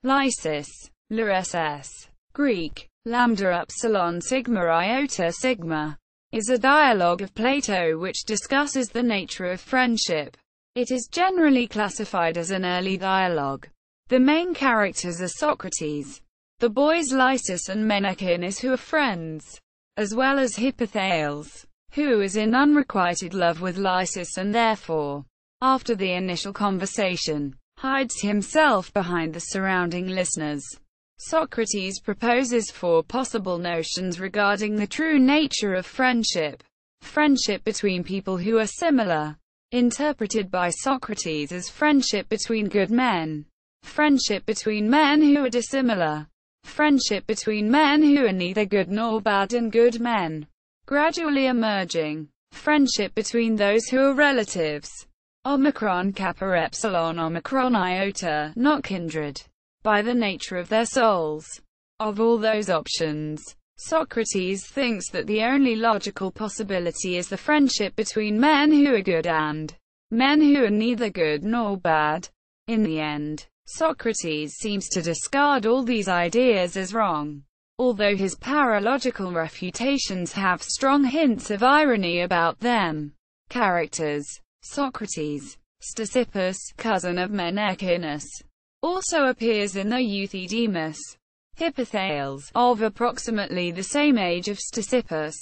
Lysis, {laɪsɪs, Greek, lambda upsilon sigma iota sigma, is a dialogue of Plato which discusses the nature of friendship. It is generally classified as an early dialogue. The main characters are Socrates, the boys Lysis and Menexenus who are friends, as well as Hippothales, who is in unrequited love with Lysis and therefore, after the initial conversation, hides himself behind the surrounding listeners. Socrates proposes 4 possible notions regarding the true nature of friendship. Friendship between people who are similar, interpreted by Socrates as friendship between good men. Friendship between men who are dissimilar. Friendship between men who are neither good nor bad and good men. Gradually emerging. Friendship between those who are relatives. Omicron kappa epsilon omicron iota, not kindred, by the nature of their souls. Of all those options, Socrates thinks that the only logical possibility is the friendship between men who are good and men who are neither good nor bad. In the end, Socrates seems to discard all these ideas as wrong, although his paralogical refutations have strong hints of irony about them. Characters: Socrates, Ktesippus, cousin of Menexenus, also appears in the Euthydemus. Hippothales, of approximately the same age of Ktesippus.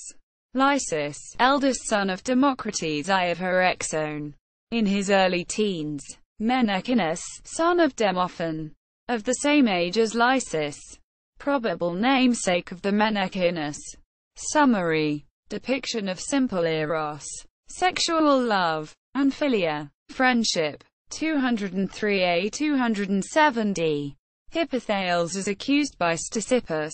Lysis, eldest son of Democritus I of Heraxone, in his early teens. Menexenus, son of Demophon, of the same age as Lysis, probable namesake of the Menexenus. Summary: depiction of simple eros, sexual love, and philia, friendship. 203a 207d. Hippothales is accused by Ktesippus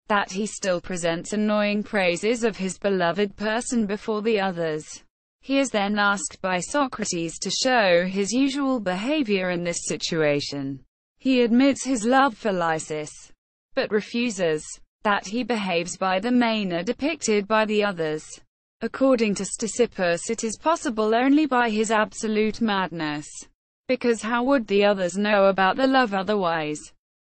that he still presents annoying praises of his beloved person before the others. He is then asked by Socrates to show his usual behavior in this situation. He admits his love for Lysis, but refuses that he behaves by the manner depicted by the others. According to Ktesippus, it is possible only by his absolute madness, because how would the others know about the love otherwise?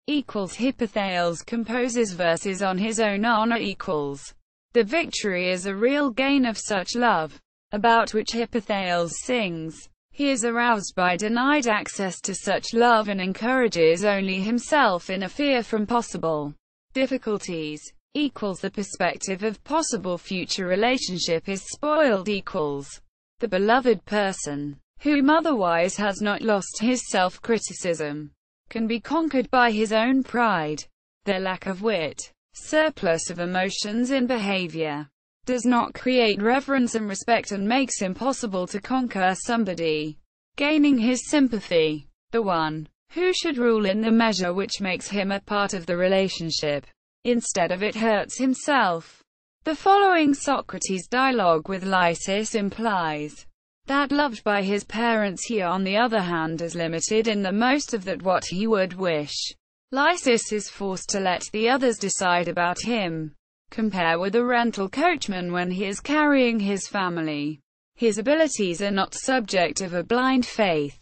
Hippothales composes verses on his own honor. The victory is a real gain of such love, about which Hippothales sings. He is aroused by denied access to such love and encourages only himself in a fear from possible difficulties. The perspective of possible future relationship is spoiled. The beloved person, whom otherwise has not lost his self-criticism, can be conquered by his own pride. Their lack of wit, surplus of emotions in behavior, does not create reverence and respect and makes impossible to conquer somebody, gaining his sympathy, the one who should rule in the measure which makes him a part of the relationship. Instead of it hurts himself. The following Socrates dialogue with Lysis implies that loved by his parents he on the other hand is limited in the most of that what he would wish. Lysis is forced to let the others decide about him. Compare with a rental coachman when he is carrying his family. His abilities are not subject of a blind faith.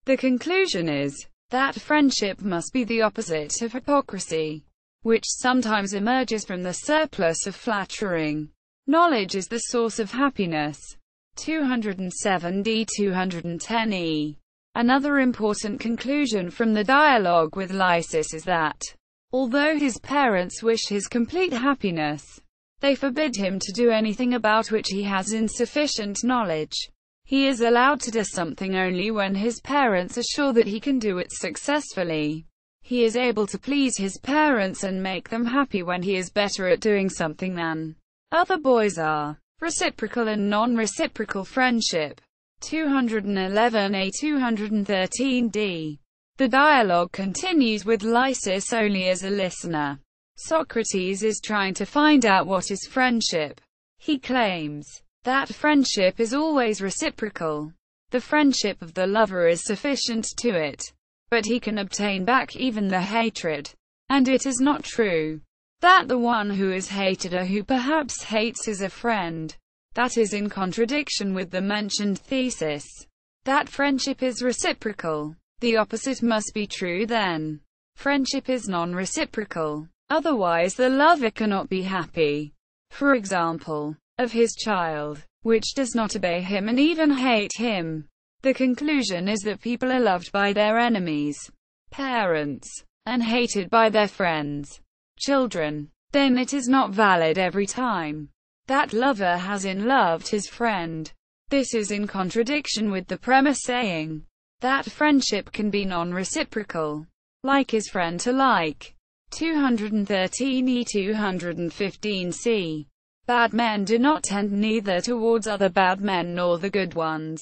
The conclusion is that friendship must be the opposite of hypocrisy, which sometimes emerges from the surplus of flattering. Knowledge is the source of happiness. 207d 210e. Another important conclusion from the dialogue with Lysis is that, although his parents wish his complete happiness, they forbid him to do anything about which he has insufficient knowledge. He is allowed to do something only when his parents are sure that he can do it successfully. He is able to please his parents and make them happy when he is better at doing something than other boys are. Reciprocal and non-reciprocal friendship. 211a 213d. The dialogue continues with Lysis only as a listener. Socrates is trying to find out what is friendship. He claims that friendship is always reciprocal. The friendship of the lover is sufficient to it, but he can obtain back even the hatred. And it is not true that the one who is hated or who perhaps hates is a friend. That is in contradiction with the mentioned thesis that friendship is reciprocal. The opposite must be true then. Friendship is non-reciprocal. Otherwise the lover cannot be happy. For example, of his child, which does not obey him and even hate him. The conclusion is that people are loved by their enemies, parents, and hated by their friends, children. Then it is not valid every time. That lover has loved his friend. This is in contradiction with the premise saying that friendship can be non-reciprocal. Like is friend to like. 213e 215c. Bad men do not tend neither towards other bad men nor the good ones.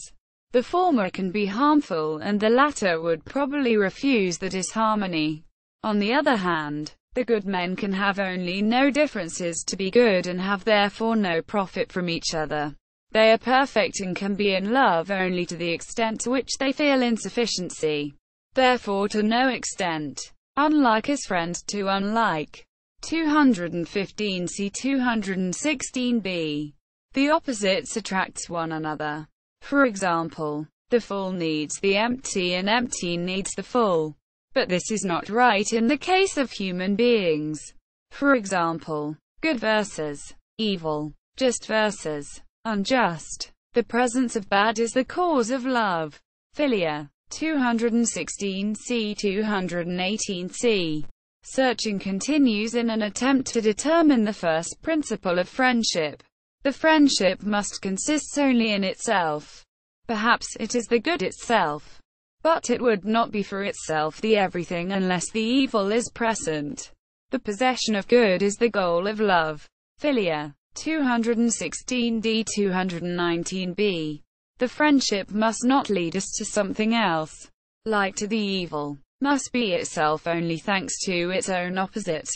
The former can be harmful and the latter would probably refuse the disharmony. On the other hand, the good men can have only no differences to be good and have therefore no profit from each other. They are perfect and can be in love only to the extent to which they feel insufficiency. Therefore to no extent. Unlike is friend to unlike. 215c 216b. The opposites attract one another. For example, the full needs the empty and empty needs the full. But this is not right in the case of human beings. For example, good versus evil, just versus unjust. The presence of bad is the cause of love. Philia. 216c 218c. Searching continues in an attempt to determine the first principle of friendship. The friendship must consist only in itself. Perhaps it is the good itself. But it would not be for itself the everything unless the evil is present. The possession of good is the goal of love. Philia. 216d 219b. The friendship must not lead us to something else, like to the evil. Must be itself only thanks to its own opposite.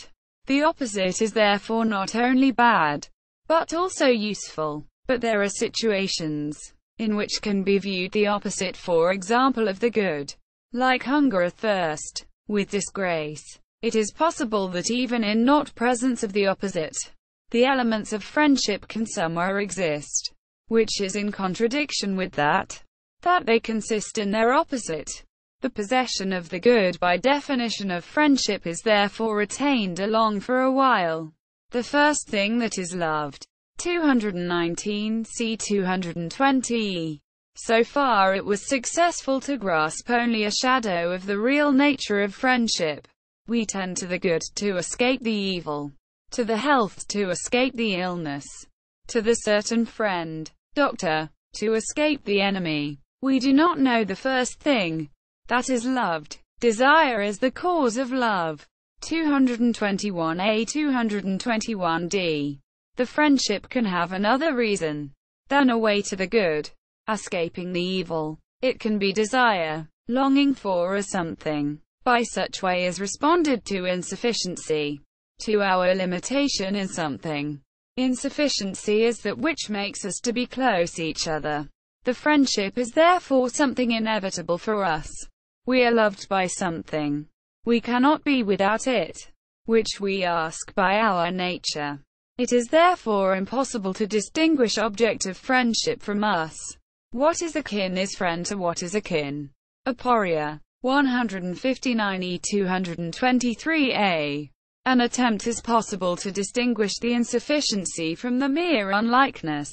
The opposite is therefore not only bad, but also useful. But there are situations in which can be viewed the opposite, for example of the good, like hunger or thirst, with disgrace. It is possible that even in not presence of the opposite, the elements of friendship can somewhere exist, which is in contradiction with that they consist in their opposite. The possession of the good by definition of friendship is therefore retained along for a while. The first thing that is loved. 219c 220e. So far it was successful to grasp only a shadow of the real nature of friendship. We tend to the good to escape the evil, to the health to escape the illness, to the certain friend, doctor, to escape the enemy. We do not know the first thing that is loved. Desire is the cause of love. 221a 221d. The friendship can have another reason than a way to the good, escaping the evil. It can be desire, longing for a something. By such way is responded to insufficiency, to our limitation in something. Insufficiency is that which makes us to be close each other. The friendship is therefore something inevitable for us. We are loved by something. We cannot be without it, which we ask by our nature. It is therefore impossible to distinguish object of friendship from us. What is akin is friend to what is akin. Aporia. 159e 223a. An attempt is possible to distinguish the insufficiency from the mere unlikeness.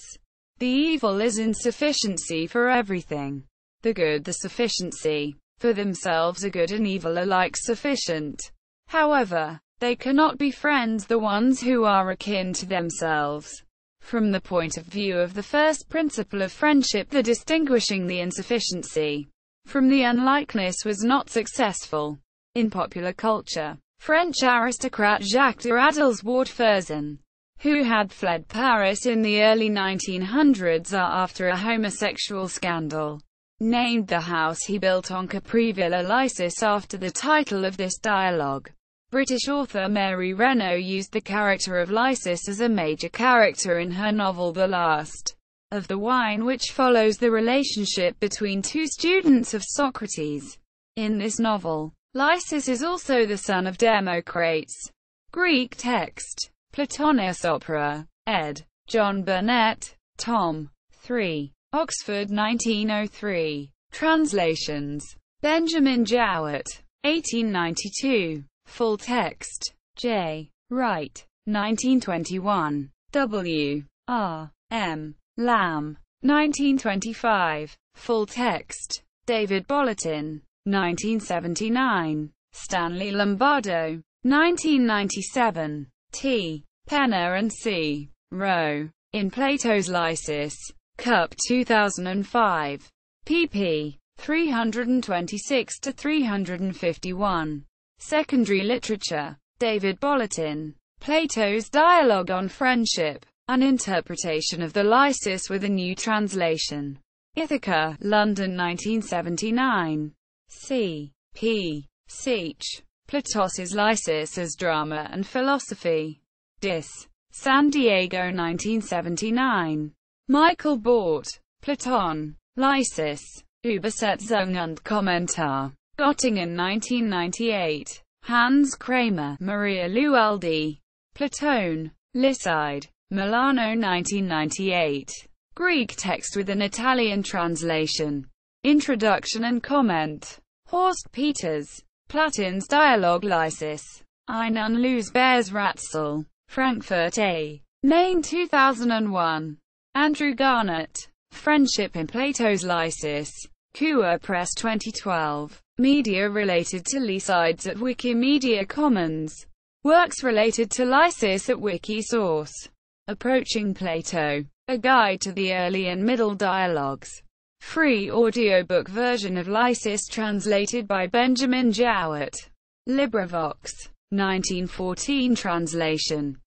The evil is insufficiency for everything. The good the sufficiency. For themselves a good and evil are like sufficient. However, they cannot be friends, the ones who are akin to themselves. From the point of view of the first principle of friendship, the distinguishing the insufficiency from the unlikeness was not successful. In popular culture, French aristocrat Jacques de Radelswart-Fersen, who had fled Paris in the early 1900s after a homosexual scandal, named the house he built on Capri Villa Lysis after the title of this dialogue. British author Mary Renault used the character of Lysis as a major character in her novel The Last of the Wine, which follows the relationship between two students of Socrates. In this novel, Lysis is also the son of Democrates. Greek text. Platonis Opera. Ed. John Burnett. Tom. 3. Oxford 1903. Translations. Benjamin Jowett. 1892. Full text. J. Wright. 1921. W. R. M. Lamb. 1925. Full text. David Bolletin. 1979. Stanley Lombardo. 1997. T. Penner and C. Rowe. In Plato's Lysis. Cup 2005. pp. 326-351. Secondary literature. David Bolletin. Plato's Dialogue on Friendship. An interpretation of the Lysis with a new translation. Ithaca, London 1979. C. P. Seach. Plato's Lysis as Drama and Philosophy. Dis. San Diego 1979. Michael Bort. Platon. Lysis. Übersetzung und Kommentar. Göttingen 1998. Hans Kramer. Maria Lualdi. Platon. Lycide. Milano 1998. Greek text with an Italian translation. Introduction and comment. Horst Peters. Platon's Dialogue Lysis. Ein unlösbares Rätsel. Frankfurt A. Main 2001. Andrew Garnett. Friendship in Plato's Lysis. Kua Press 2012. Media related to Lysides at Wikimedia Commons. Works related to Lysis at Wikisource. Approaching Plato. A Guide to the Early and Middle Dialogues. Free audiobook version of Lysis translated by Benjamin Jowett. LibriVox. 1914 translation.